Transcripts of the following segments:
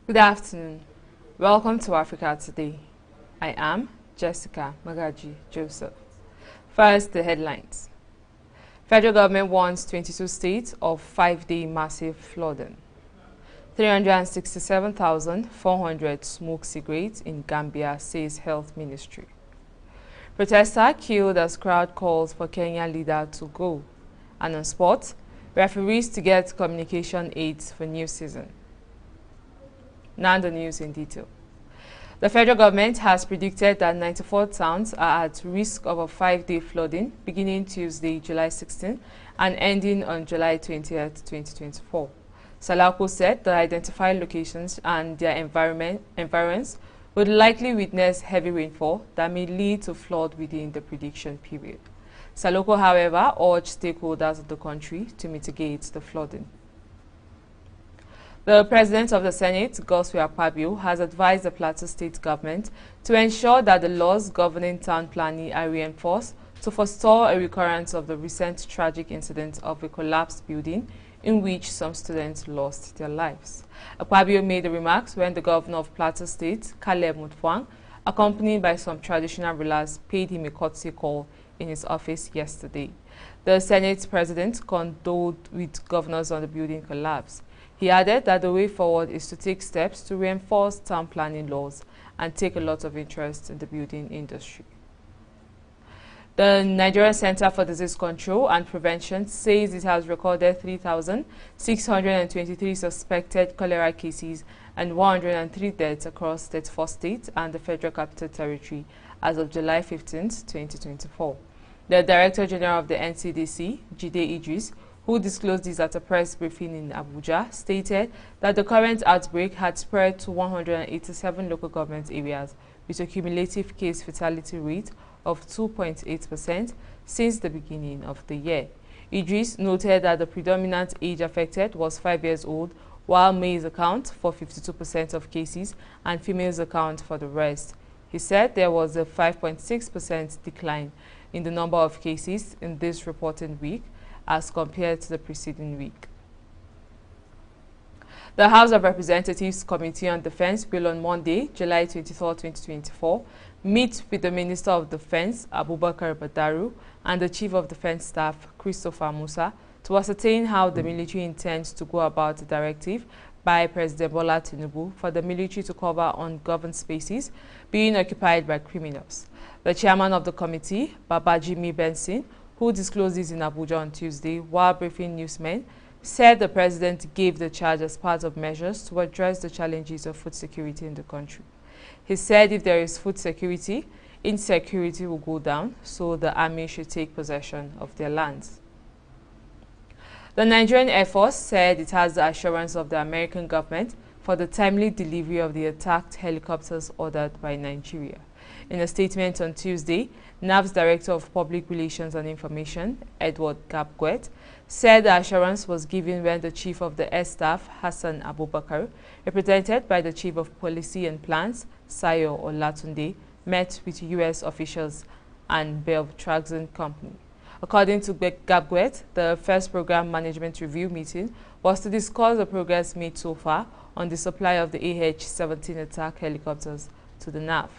Good afternoon. Welcome to Africa Today. I am Jessica Magaji Joseph. First, the headlines. Federal government warns 22 states of 5-day massive flooding. 367,400 smoke cigarettes in Gambia, says Health Ministry. Protester killed as crowd calls for Kenya leader to go. And on sports, referees to get communication aids for new season. Now the news in detail. The federal government has predicted that 94 towns are at risk of a 5-day flooding beginning Tuesday, July 16 and ending on July 20th, 2024. Salako said the identified locations and their environs would likely witness heavy rainfall that may lead to flood within the prediction period. Salako, however, urged stakeholders of the country to mitigate the flooding. The President of the Senate, Godswill Akpabio, has advised the Plateau State government to ensure that the laws governing town planning are reinforced to forestall a recurrence of the recent tragic incident of a collapsed building in which some students lost their lives. Akpabio made the remarks when the governor of Plateau State, Caleb Mutfwang, accompanied by some traditional rulers, paid him a courtesy call in his office yesterday. The Senate President condoled with governors on the building collapse. He added that the way forward is to take steps to reinforce town planning laws and take a lot of interest in the building industry. The Nigerian Center for Disease Control and Prevention says it has recorded 3,623 suspected cholera cases and 103 deaths across 34 states and the Federal Capital Territory as of July 15, 2024. The Director General of the NCDC, Jide Idris, who disclosed this at a press briefing in Abuja, stated that the current outbreak had spread to 187 local government areas with a cumulative case fatality rate of 2.8% since the beginning of the year. Idris noted that the predominant age affected was 5 years old, while males account for 52% of cases and females account for the rest. He said there was a 5.6% decline in the number of cases in this reporting week as compared to the preceding week. The House of Representatives Committee on Defense will on Monday, July 24, 2024, meet with the Minister of Defense, Abubakar Badaru, and the Chief of Defense Staff, Christopher Musa, to ascertain how the military intends to go about the directive by President Bola Tinubu for the military to cover ungoverned spaces being occupied by criminals. The chairman of the committee, Babajimi Benson, who disclosed this in Abuja on Tuesday while briefing newsmen, said the president gave the charge as part of measures to address the challenges of food security in the country. He said if there is food security, insecurity will go down, so the army should take possession of their lands. The Nigerian Air Force said it has the assurance of the American government for the timely delivery of the attacked helicopters ordered by Nigeria. In a statement on Tuesday, NAV's Director of Public Relations and Information, Edward Gabgwet, said the assurance was given when the Chief of the Air Staff, Hassan Abubakar, represented by the Chief of Policy and Plans, Sayo Olatunde, met with U.S. officials and Beltraxin Company. According to Gabgwet, the first program management review meeting was to discuss the progress made so far on the supply of the AH-17 attack helicopters to the NAV.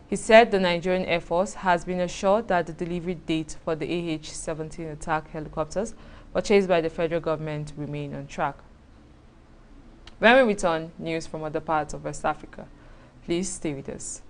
He said the Nigerian Air Force has been assured that the delivery date for the AH-17 attack helicopters purchased by the federal government remain on track. When we return, news from other parts of West Africa. Please stay with us.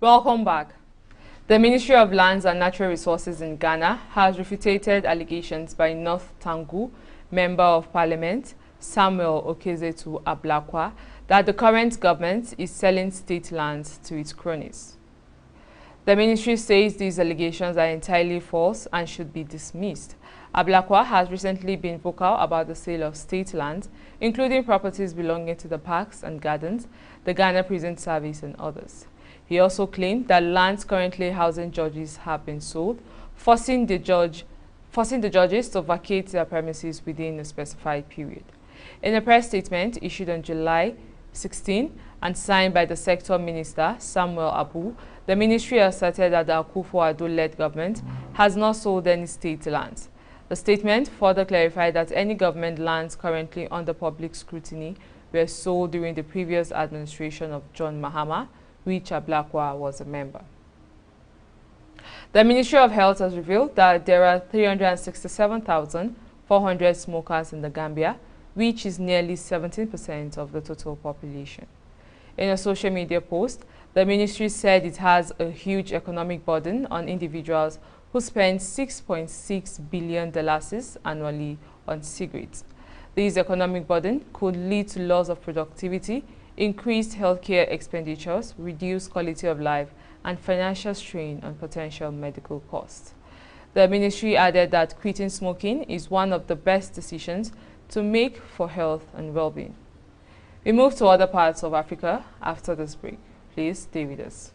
Welcome back. The Ministry of Lands and Natural Resources in Ghana has refuted allegations by North Tangu Member of Parliament Samuel Okezetu Ablakwa that the current government is selling state lands to its cronies. The ministry says these allegations are entirely false and should be dismissed. Ablakwa has recently been vocal about the sale of state lands, including properties belonging to the parks and gardens, the Ghana Prison Service and others. He also claimed that lands currently housing judges have been sold, forcing the judges to vacate their premises within a specified period. In a press statement issued on July 16 and signed by the sector minister, Samuel Abu, the ministry asserted that the Akufo-Addo-led government has not sold any state lands. The statement further clarified that any government lands currently under public scrutiny were sold during the previous administration of John Mahama, which Ablakwa was a member. The Ministry of Health has revealed that there are 367,400 smokers in the Gambia, which is nearly 17% of the total population. In a social media post, the ministry said it has a huge economic burden on individuals who spend $6.6 billion annually on cigarettes. This economic burden could lead to loss of productivity, increased healthcare expenditures, reduced quality of life, and financial strain on potential medical costs. The ministry added that quitting smoking is one of the best decisions to make for health and well-being. We move to other parts of Africa after this break. Please stay with us.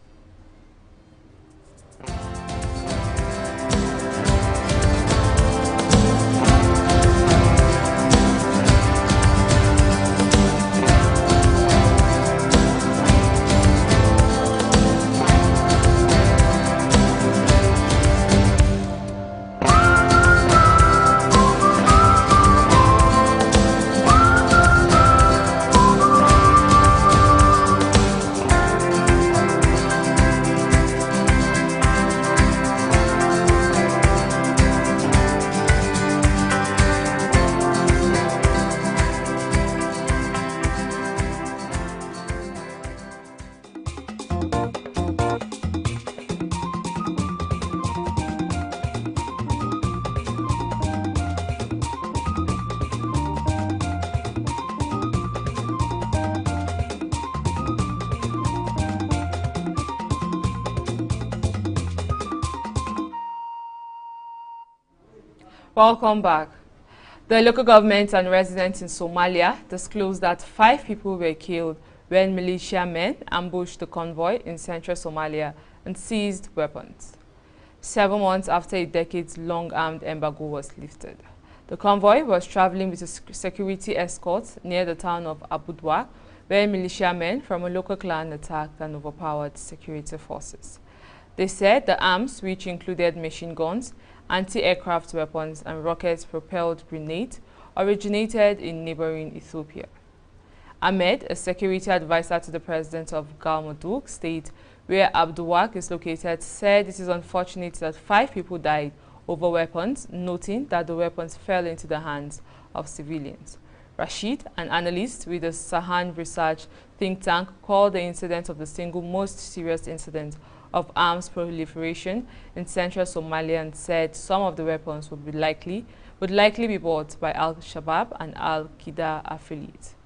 Welcome back. The local government and residents in Somalia disclosed that 5 people were killed when militiamen ambushed the convoy in central Somalia and seized weapons. 7 months after a decades-long armed embargo was lifted. The convoy was traveling with a security escort near the town of Abuja, where militiamen from a local clan attacked and overpowered security forces. They said the arms, which included machine guns, anti-aircraft weapons and rocket-propelled grenades, originated in neighboring Ethiopia. Ahmed, a security advisor to the president of Galmudug state, where Abdulwak is located, said it is unfortunate that 5 people died over weapons, noting that the weapons fell into the hands of civilians. Rashid, an analyst with the Sahan Research think tank, called the incident of the single most serious incident of arms proliferation in central Somalia and said some of the weapons would likely be bought by Al-Shabaab and Al-Qaeda affiliates.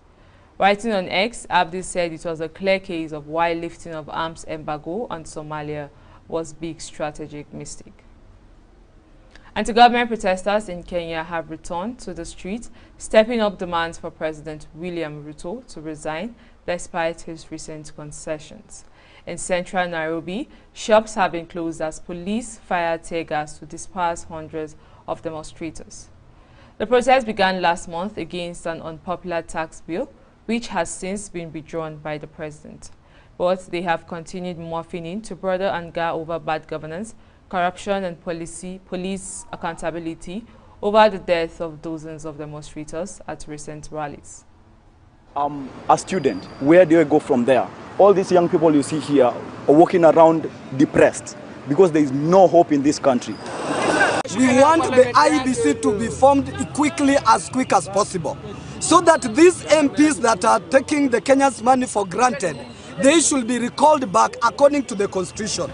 Writing on X, Abdi said it was a clear case of why lifting of arms embargo on Somalia was big strategic mistake. Anti-government protesters in Kenya have returned to the streets, stepping up demands for President William Ruto to resign despite his recent concessions. In central Nairobi, shops have been closed as police fired tear gas to disperse hundreds of demonstrators. The protest began last month against an unpopular tax bill, which has since been withdrawn by the president. But they have continued morphing into broader anger over bad governance, corruption and police accountability over the death of dozens of demonstrators at recent rallies. A student, where do I go from there? All these young people you see here are walking around depressed because there is no hope in this country. We want the IEBC to be formed as quick as possible, so that these MPs that are taking the Kenya's money for granted, they should be recalled back according to the constitution.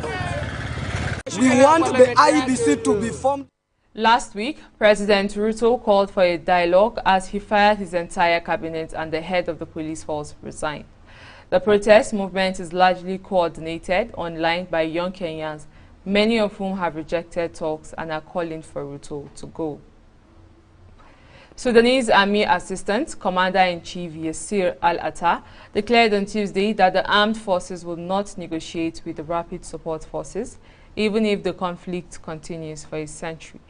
We want the IBC to be formed. Last week, President Ruto called for a dialogue as he fired his entire cabinet and the head of the police force resigned. The protest movement is largely coordinated online by young Kenyans, many of whom have rejected talks and are calling for Ruto to go. Sudanese Army Assistant Commander-in-Chief Yasir Al-Attah declared on Tuesday that the armed forces will not negotiate with the Rapid Support Forces, even if the conflict continues for a century.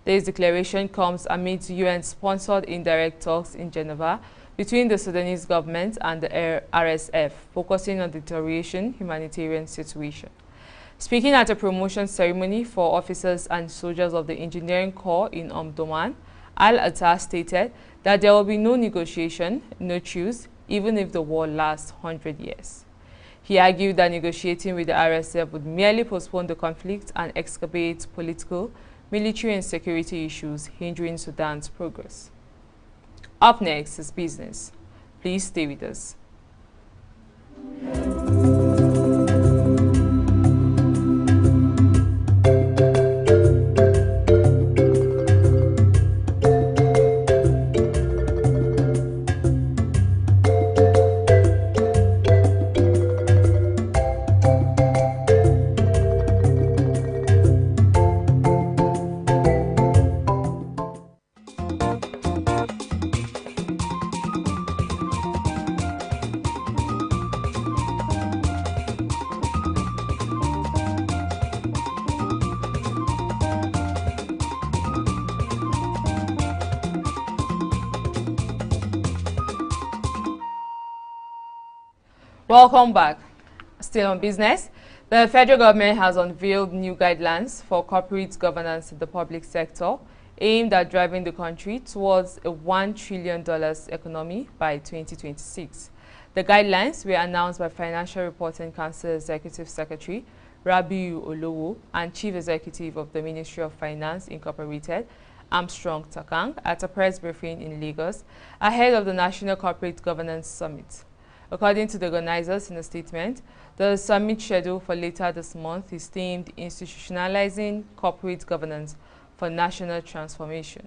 This declaration comes amid UN-sponsored indirect talks in Geneva between the Sudanese government and the RSF, focusing on the deterioration humanitarian situation. Speaking at a promotion ceremony for officers and soldiers of the Engineering Corps in Omdurman, Al-Attah stated that there will be no negotiation, no truce, even if the war lasts 100 years. He argued that negotiating with the RSF would merely postpone the conflict and exacerbate political, military and security issues hindering Sudan's progress. Up next is business. Please stay with us. Welcome back. Still on business, the federal government has unveiled new guidelines for corporate governance in the public sector, aimed at driving the country towards a $1 trillion economy by 2026. The guidelines were announced by Financial Reporting Council Executive Secretary Rabiu Olowo and Chief Executive of the Ministry of Finance Incorporated, Armstrong Takang, at a press briefing in Lagos ahead of the National Corporate Governance Summit. According to the organizers in a statement, the summit schedule for later this month is themed Institutionalizing Corporate Governance for National Transformation.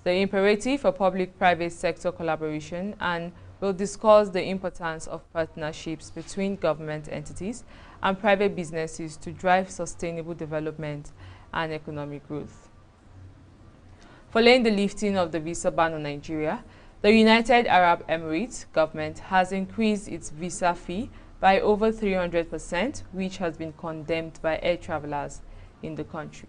The imperative for public-private sector collaboration and will discuss the importance of partnerships between government entities and private businesses to drive sustainable development and economic growth. Following the lifting of the visa ban on Nigeria, the United Arab Emirates government has increased its visa fee by over 300%, which has been condemned by air travelers in the country.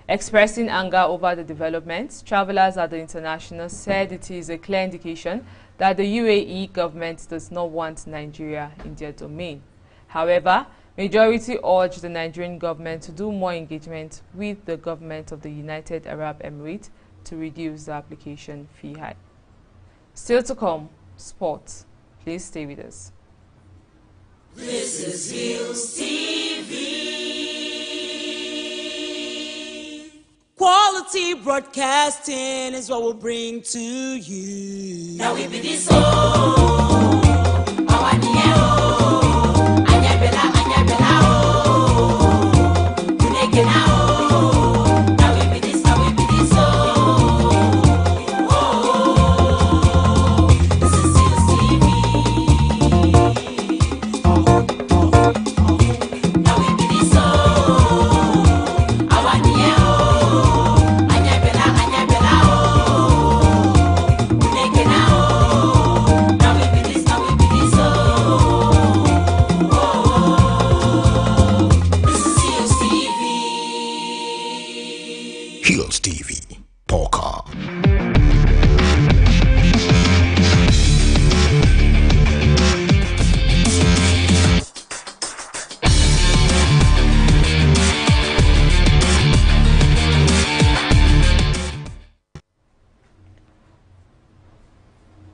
Expressing anger over the developments, travelers at the international said it is a clear indication that the UAE government does not want Nigeria in their domain. However, majority urged the Nigerian government to do more engagement with the government of the United Arab Emirates to reduce the application fee hike. Still to come, sports. Please stay with us. This is Hillstv. Quality broadcasting is what we'll bring to you. Now we be this Hillstv, Polka.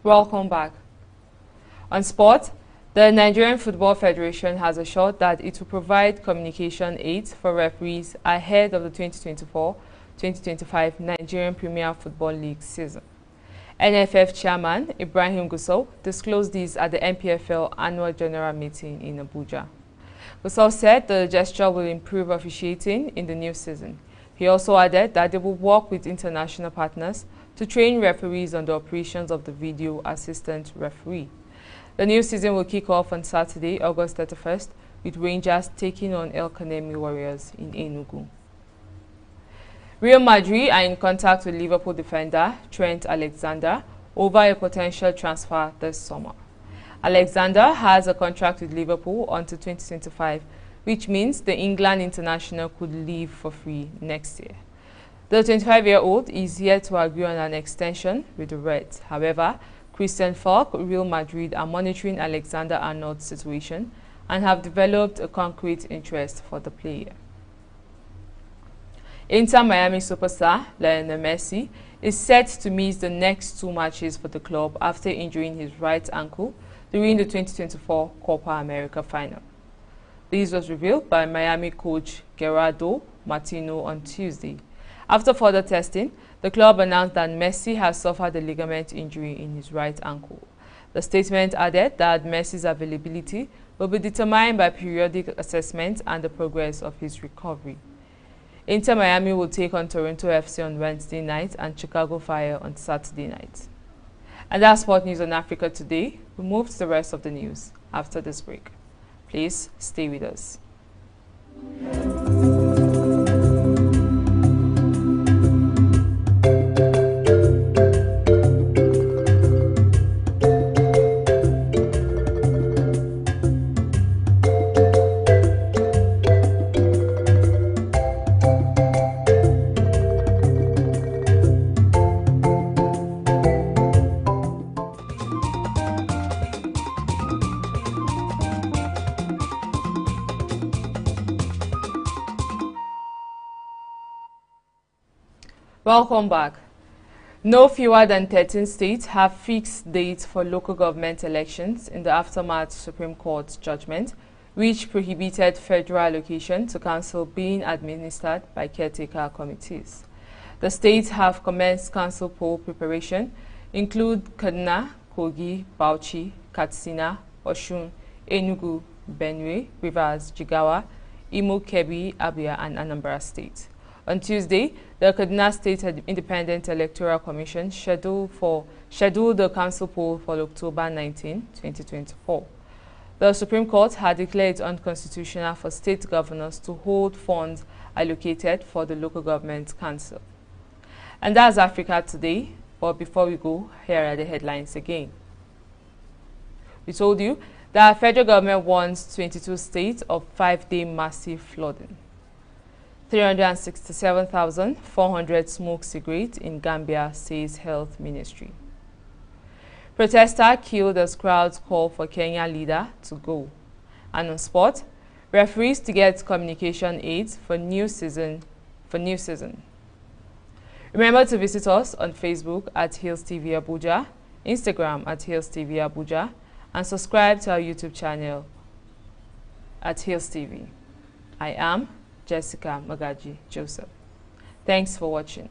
Welcome back. On sport, the Nigerian Football Federation has assured that it will provide communication aids for referees ahead of the 2024-2025 Nigerian Premier Football League season. NFF Chairman Ibrahim Gusau disclosed this at the NPFL Annual General Meeting in Abuja. Gusau said the gesture will improve officiating in the new season. He also added that they will work with international partners to train referees on the operations of the video assistant referee. The new season will kick off on Saturday, August 31st, with Rangers taking on El Kanemi Warriors in Enugu. Real Madrid are in contact with Liverpool defender Trent Alexander over a potential transfer this summer. Alexander has a contract with Liverpool until 2025, which means the England international could leave for free next year. The 25-year-old is yet to agree on an extension with the Reds. However, Christian Falk, Real Madrid are monitoring Alexander Arnold's situation and have developed a concrete interest for the player. Inter Miami superstar Lionel Messi is set to miss the next 2 matches for the club after injuring his right ankle during the 2024 Copa America final. This was revealed by Miami coach Gerardo Martino on Tuesday. After further testing, the club announced that Messi has suffered a ligament injury in his right ankle. The statement added that Messi's availability will be determined by periodic assessment and the progress of his recovery. Inter Miami will take on Toronto FC on Wednesday night and Chicago Fire on Saturday night. And that's Sport News on Africa Today. We move to the rest of the news after this break. Please stay with us. Welcome back. No fewer than 13 states have fixed dates for local government elections in the aftermath Supreme Court judgment, which prohibited federal allocation to council being administered by caretaker committees. The states have commenced council poll preparation, include Kaduna, Kogi, Bauchi, Katsina, Osun, Enugu, Benue, Rivers, Jigawa, Imo, Kebbi, Abia, and Anambra State. On Tuesday, the Kaduna State Independent Electoral Commission scheduled the council poll for October 19, 2024. The Supreme Court had declared it unconstitutional for state governors to hold funds allocated for the local government council. And that's Africa Today. But before we go, here are the headlines again. We told you that federal government warns 22 states of 5-day massive flooding. 367,400 smoke cigarettes in Gambia, says Health Ministry. Protester killed as crowds call for Kenya leader to go. And on sport, referees to get communication aids for new season. Remember to visit us on Facebook at Hillstv Abuja, Instagram at Hillstv Abuja, and subscribe to our YouTube channel at Hillstv. I am Jessica Magaji Joseph. Thanks for watching.